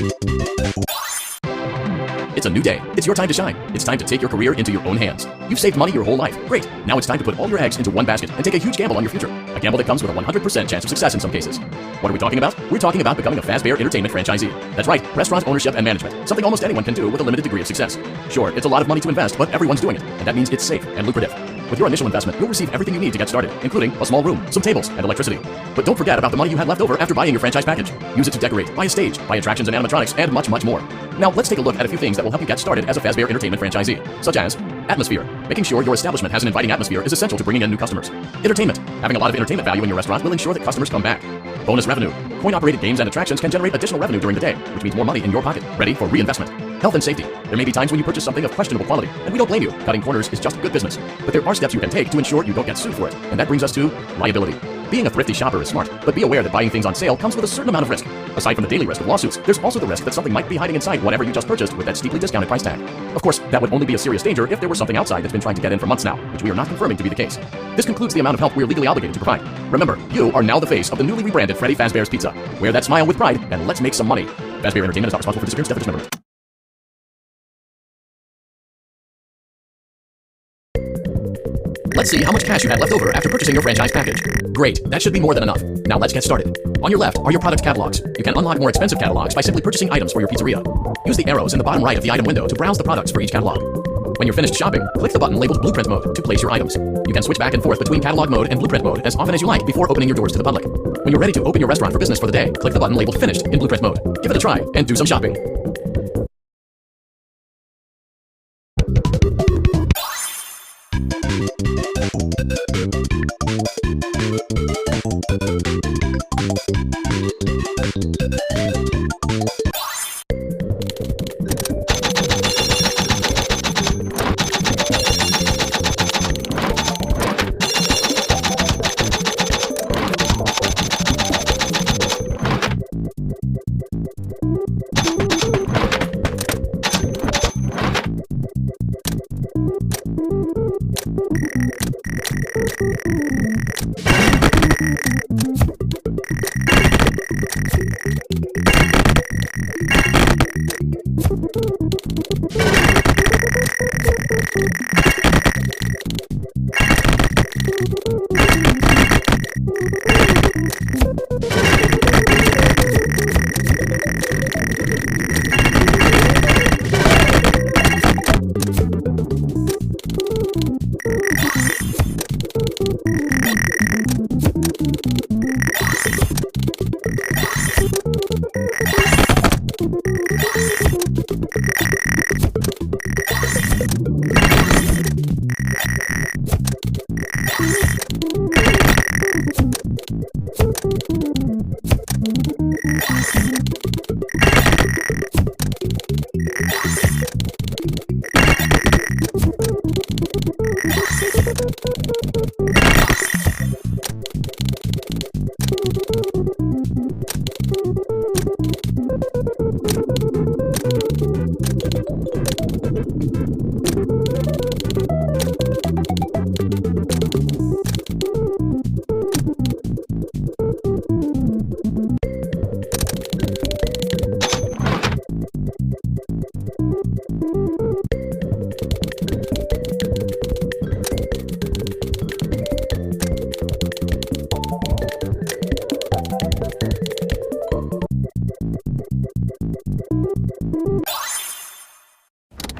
It's a new day. It's your time to shine. It's time to take your career into your own hands. You've saved money your whole life. Great. Now it's time to put all your eggs into one basket and take a huge gamble on your future. A gamble that comes with a 100% chance of success in some cases. What are we talking about? We're talking about becoming a Fazbear Entertainment franchisee. That's right, restaurant ownership and management. Something almost anyone can do with a limited degree of success. Sure, it's a lot of money to invest, but everyone's doing it, and that means it's safe and lucrative. With your initial investment, you'll receive everything you need to get started, including a small room, some tables, and electricity. But don't forget about the money you had left over after buying your franchise package. Use it to decorate, buy a stage, buy attractions and animatronics, and much, much more. Now, let's take a look at a few things that will help you get started as a Fazbear Entertainment franchisee, such as atmosphere. Making sure your establishment has an inviting atmosphere is essential to bringing in new customers. Entertainment. Having a lot of entertainment value in your restaurant will ensure that customers come back. Bonus revenue. Coin-operated games and attractions can generate additional revenue during the day, which means more money in your pocket, ready for reinvestment. Health and safety. There may be times when you purchase something of questionable quality, and we don't blame you. Cutting corners is just good business. But there are steps you can take to ensure you don't get sued for it, and that brings us to liability. Being a thrifty shopper is smart, but be aware that buying things on sale comes with a certain amount of risk. Aside from the daily risk of lawsuits, there's also the risk that something might be hiding inside whatever you just purchased with that steeply discounted price tag. Of course, that would only be a serious danger if there was something outside that's been trying to get in for months now, which we are not confirming to be the case. This concludes the amount of help we are legally obligated to provide. Remember, you are now the face of the newly rebranded Freddy Fazbear's Pizza. Wear that smile with pride, and let's make some money. Fazbear Entertainment is not responsible for disappearance, death, or dismemberment. Let's see how much cash you had left over after purchasing your franchise package. Great, that should be more than enough. Now let's get started. On your left are your product catalogs. You can unlock more expensive catalogs by simply purchasing items for your pizzeria. Use the arrows in the bottom right of the item window to browse the products for each catalog. When you're finished shopping, click the button labeled Blueprint Mode to place your items. You can switch back and forth between Catalog Mode and Blueprint Mode as often as you like before opening your doors to the public. When you're ready to open your restaurant for business for the day, click the button labeled Finished in Blueprint Mode. Give it a try and do some shopping.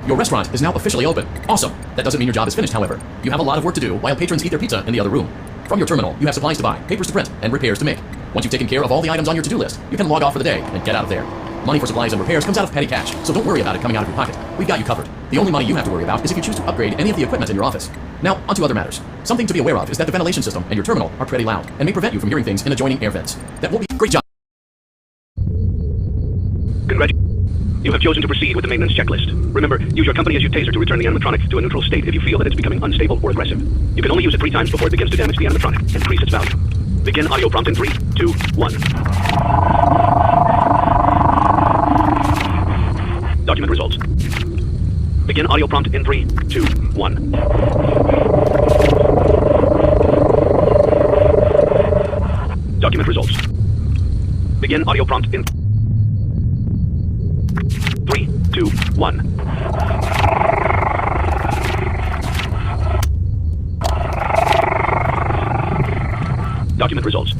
Your restaurant is now officially open. Awesome. That doesn't mean your job is finished, however. You have a lot of work to do while patrons eat their pizza in the other room. From your terminal, you have supplies to buy, papers to print, and repairs to make. Once you've taken care of all the items on your to-do list, you can log off for the day and get out of there. Money for supplies and repairs comes out of petty cash, so don't worry about it coming out of your pocket. We've got you covered. The only money you have to worry about is if you choose to upgrade any of the equipment in your office. Now, onto other matters. Something to be aware of is that the ventilation system and your terminal are pretty loud and may prevent you from hearing things in adjoining air vents. That will be great job. You have chosen to proceed with the maintenance checklist. Remember, use your company as your taser to return the animatronic to a neutral state if you feel that it's becoming unstable or aggressive. You can only use it 3 times before it begins to damage the animatronic, increase its value. Begin audio prompt in 3, 2, 1. Document results. Begin audio prompt in 3, 2, 1. Document results. Begin audio prompt in 2, 1. Document results.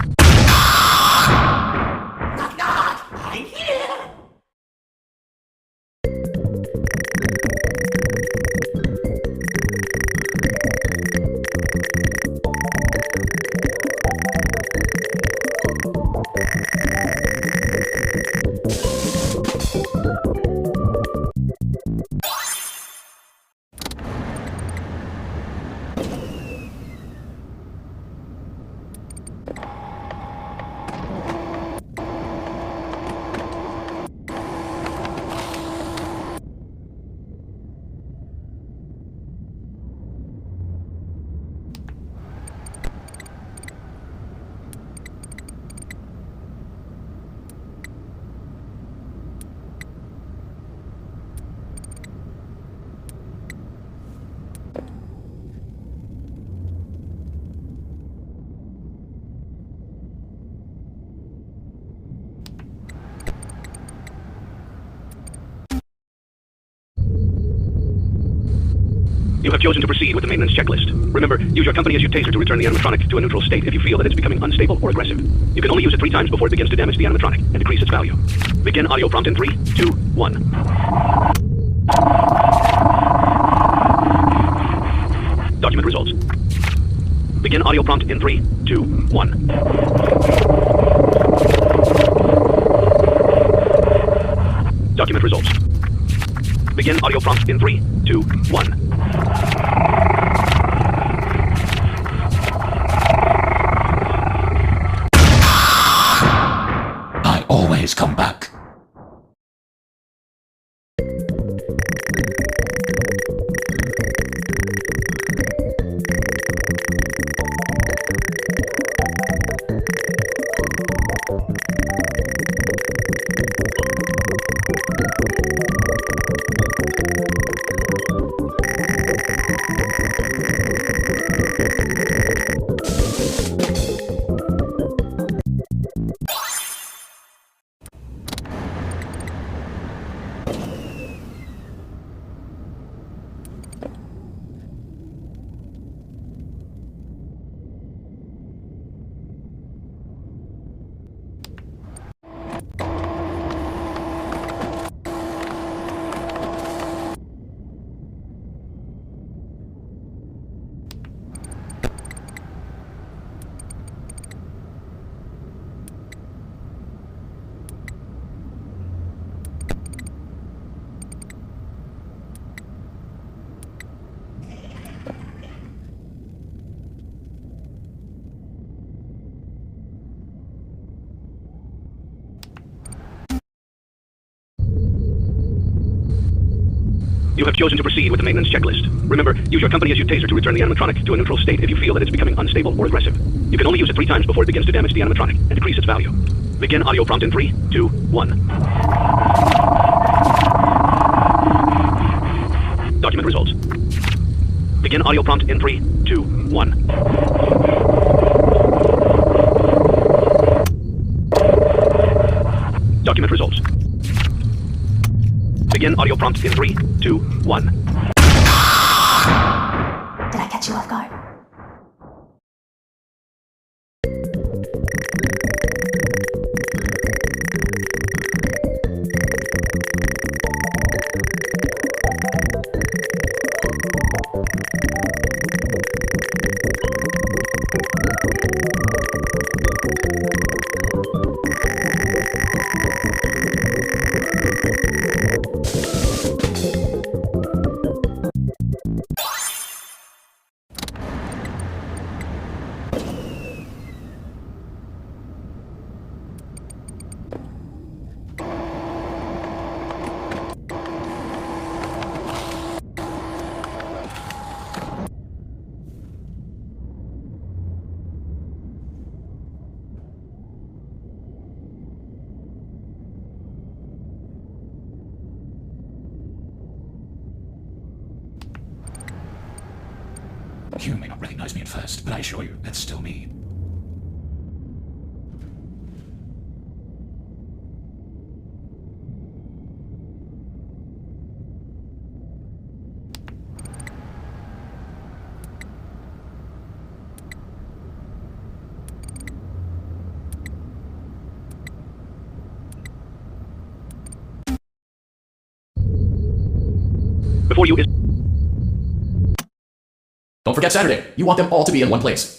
You have chosen to proceed with the maintenance checklist. Remember, use your company as your taser to return the animatronic to a neutral state if you feel that it's becoming unstable or aggressive. You can only use it 3 times before it begins to damage the animatronic and decrease its value. Begin audio prompt in 3, 2, 1. Document results. Begin audio prompt in 3, 2, 1. Document results. Begin audio prompt in 3, 2, 1. I always come back. You have chosen to proceed with the maintenance checklist. Remember, use your company as your taser to return the animatronic to a neutral state if you feel that it's becoming unstable or aggressive. You can only use it 3 times before it begins to damage the animatronic and decrease its value. Begin audio prompt in 3, 2, 1. Document results. Begin audio prompt in 3, 2, 1. Document results. Begin audio prompt in 3, 2, 1. Did I catch you off guard? You may not recognize me at first, but I assure you, that's still me. Before you is... Don't forget Saturday. You want them all to be in one place.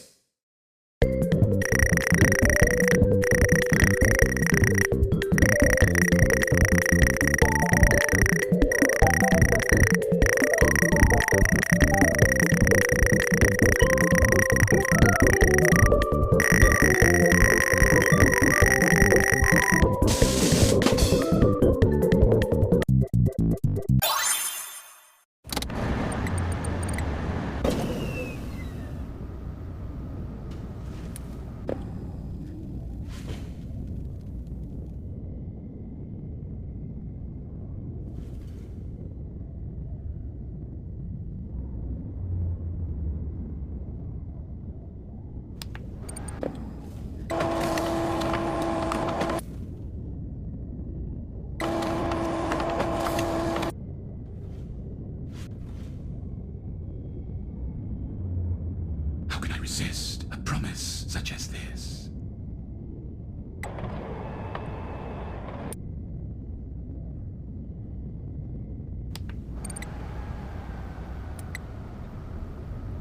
How can I resist a promise such as this?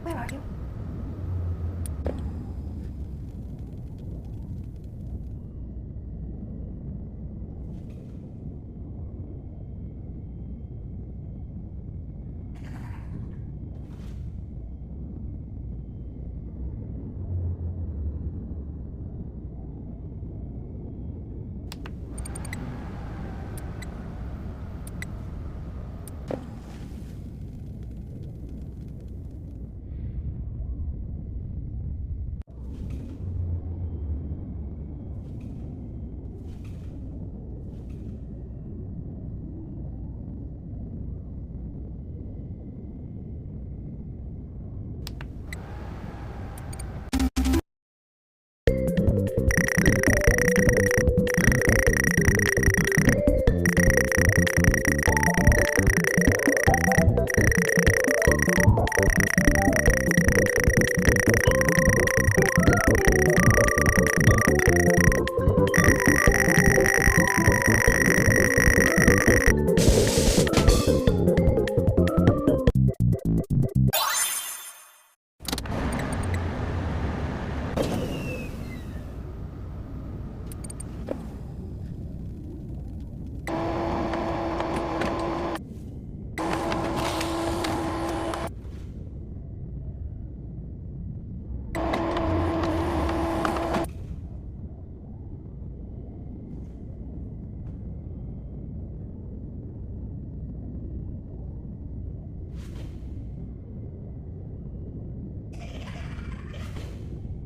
Where are you?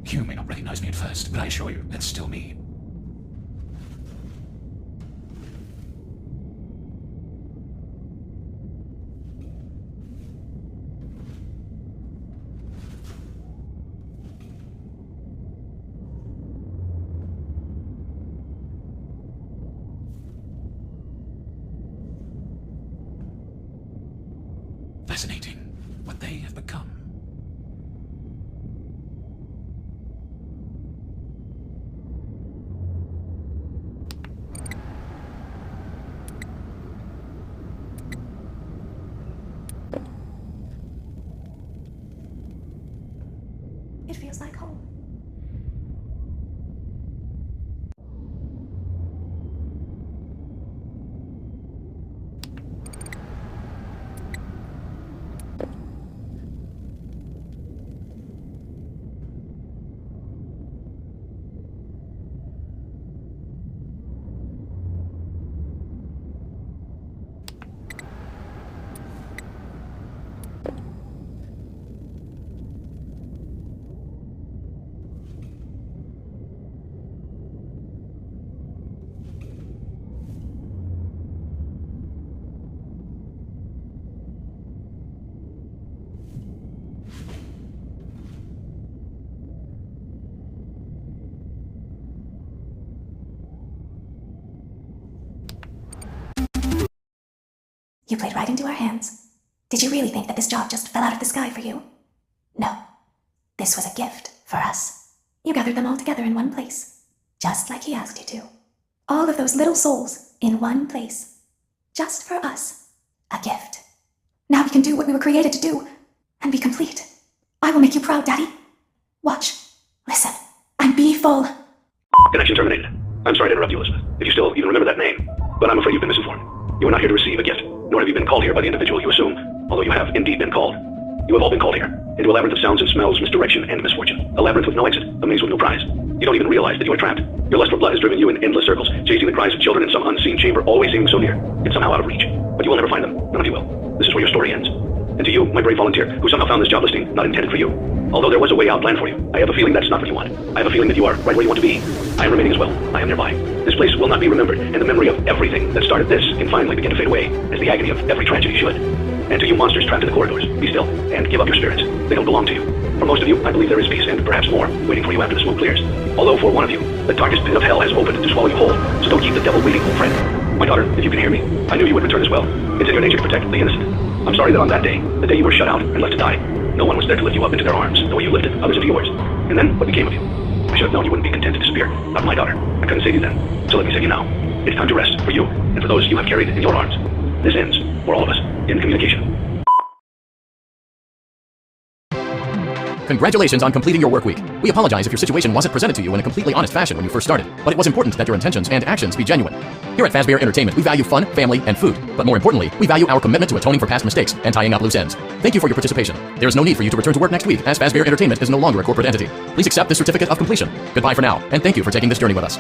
You may not recognize me at first, but I assure you, that's still me. Fascinating, what they have become. It feels like home. You played right into our hands. Did you really think that this job just fell out of the sky for you? No. This was a gift for us. You gathered them all together in one place, just like he asked you to. All of those little souls in one place, just for us. A gift. Now we can do what we were created to do and be complete. I will make you proud, Daddy. Watch. Listen. I'm B-full. Connection terminated. I'm sorry to interrupt you, Elizabeth, if you still even remember that name, but I'm afraid you've been misinformed. You are not here to receive a gift, nor have you been called here by the individual you assume, although you have indeed been called. You have all been called here, into a labyrinth of sounds and smells, misdirection, and misfortune. A labyrinth with no exit, a maze with no prize. You don't even realize that you are trapped. Your lust for blood has driven you in endless circles, chasing the cries of children in some unseen chamber, always seeming so near, yet somehow out of reach. But you will never find them. None of you will. This is where your story ends. And to you, my brave volunteer, who somehow found this job listing not intended for you, although there was a way out planned for you, I have a feeling that's not what you want. I have a feeling that you are right where you want to be. I am remaining as well. I am nearby. This place will not be remembered, and the memory of everything that started this can finally begin to fade away, as the agony of every tragedy should. And to you monsters trapped in the corridors, be still, and give up your spirits. They don't belong to you. For most of you, I believe there is peace, and perhaps more, waiting for you after the smoke clears. Although for one of you, the darkest pit of hell has opened to swallow you whole, so don't keep the devil waiting, old friend. My daughter, if you can hear me, I knew you would return as well. It's in your nature to protect the innocent. I'm sorry that on that day, the day you were shut out and left to die, no one was there to lift you up into their arms, the way you lifted others into yours. And then, what became of you? I should have known you wouldn't be content to disappear. Not my daughter. I couldn't save you then. So let me save you now. It's time to rest for you, and for those you have carried in your arms. This ends, for all of us, in communication. Congratulations on completing your work week. We apologize if your situation wasn't presented to you in a completely honest fashion when you first started, but it was important that your intentions and actions be genuine. Here at Fazbear Entertainment, we value fun, family, and food, but more importantly, we value our commitment to atoning for past mistakes and tying up loose ends. Thank you for your participation. There is no need for you to return to work next week, as Fazbear Entertainment is no longer a corporate entity. Please accept this certificate of completion. Goodbye for now, and thank you for taking this journey with us.